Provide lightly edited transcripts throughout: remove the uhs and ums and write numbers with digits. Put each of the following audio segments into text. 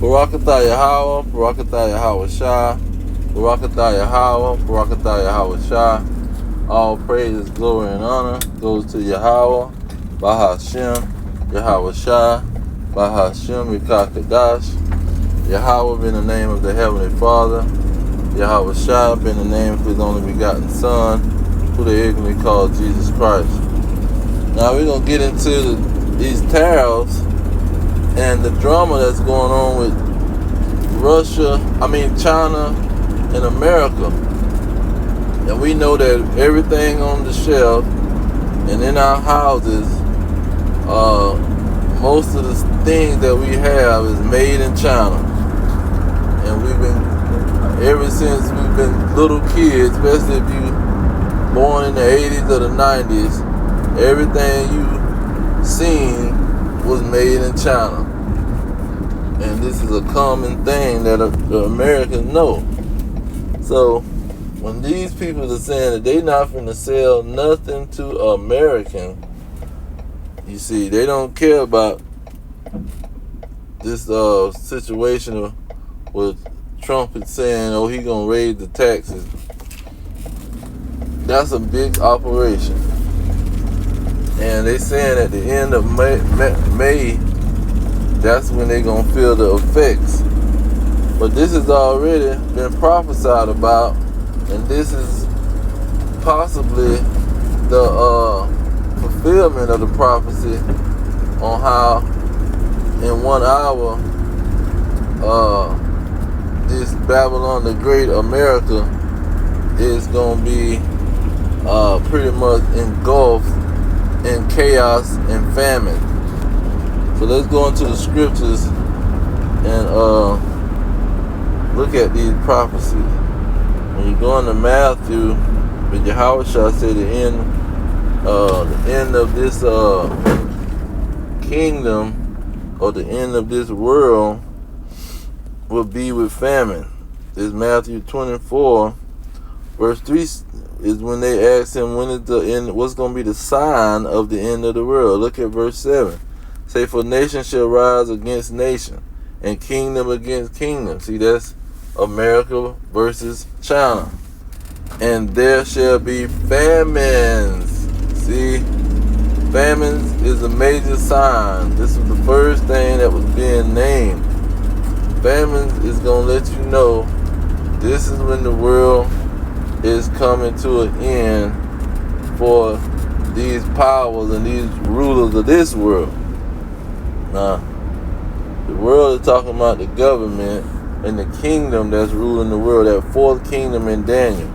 Barakatah Yahweh, Barakatah Yahweh Shah, Barakatah Yahweh, Barakatah Yahweh Shah. All praise, glory, and honor goes to Yahweh, Bahashem, Yahweh Shah, Bahashem, Yikakadash. Yahweh being the name of the Heavenly Father. Yahweh Shah being the name of His only begotten Son, who they ignorantly call Jesus Christ. Now we're going to get into these tariffs and the drama that's going on with China and America. And we know that everything on the shelf and in our houses, most of the things that we have is made in China. And we've been, ever since we've been little kids, especially if you born in the 80s or the 90s, everything you seen was made in China. And this is a common thing that the Americans know. So when these people are saying that they not finna sell nothing to American, you see, they don't care about this situation with Trump is saying, oh, he gonna raise the taxes. That's a big operation. And they saying at the end of May, that's when they gonna feel the effects. But this has already been prophesied about, and this is possibly the fulfillment of the prophecy on how in 1 hour this Babylon the Great America is gonna be pretty much engulfed in chaos and famine. So let's go into the scriptures and look at these prophecies. When you go into Matthew, but Yahweh shall say the end of this kingdom, or the end of this world, will be with famine. This Matthew 24, verse 3 is when they ask him, when is the end, what's going to be the sign of the end of the world? Look at verse 7. Say, for nation shall rise against nation, and kingdom against kingdom. See, that's America versus China. And there shall be famines. See, famines is a major sign. This was the first thing that was being named. Famines is going to let you know this is when the world is coming to an end for these powers and these rulers of this world. Now, the world is talking about the government and the kingdom that's ruling the world, that fourth kingdom in Daniel.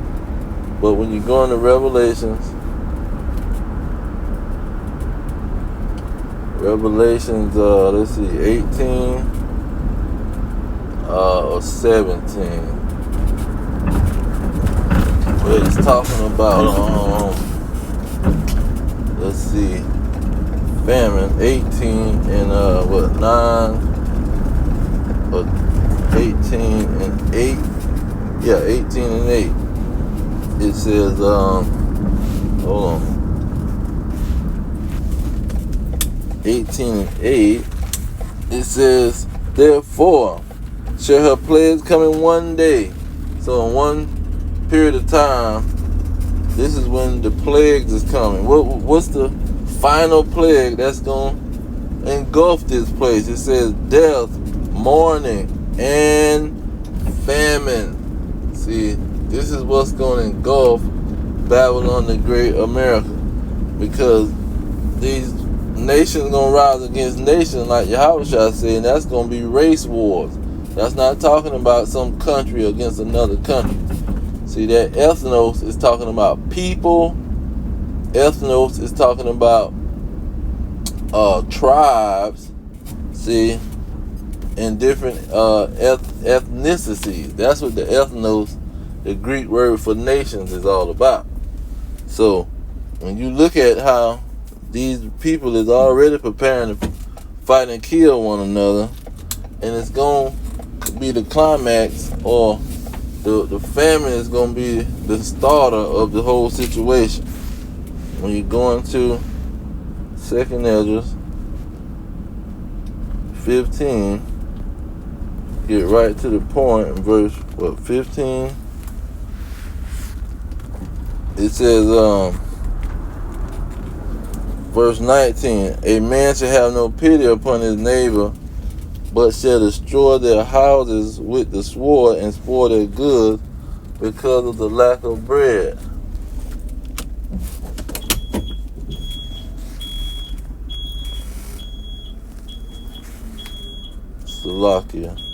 But when you go into Revelations, let's see, 18 or 17. Where it's talking about, let's see, famine, 18 and 9, or 18 and 8. Yeah, 18 and 8. It says, hold on. 18 and 8. It says, therefore shall her plagues come in one day. So in one period of time, this is when the plagues is coming. What's the final plague that's going to engulf this place? It says death, mourning, and famine. See, this is what's going to engulf Babylon the Great America, because these nations going to rise against nations, like Yahweh shall say, and that's going to be race wars. That's not talking about some country against another country. See, that ethnos is talking about people. Ethnos is talking about tribes, see, and different ethnicities. That's what the ethnos, the Greek word for nations, is all about. So when you look at how these people is already preparing to fight and kill one another, and it's going to be the climax, or the famine is going to be the starter of the whole situation. When you go into 2nd Ezra 15, get right to the point in verse 15. It says, verse 19, a man shall have no pity upon his neighbor, but shall destroy their houses with the sword and spoil their goods because of the lack of bread. Slovakia.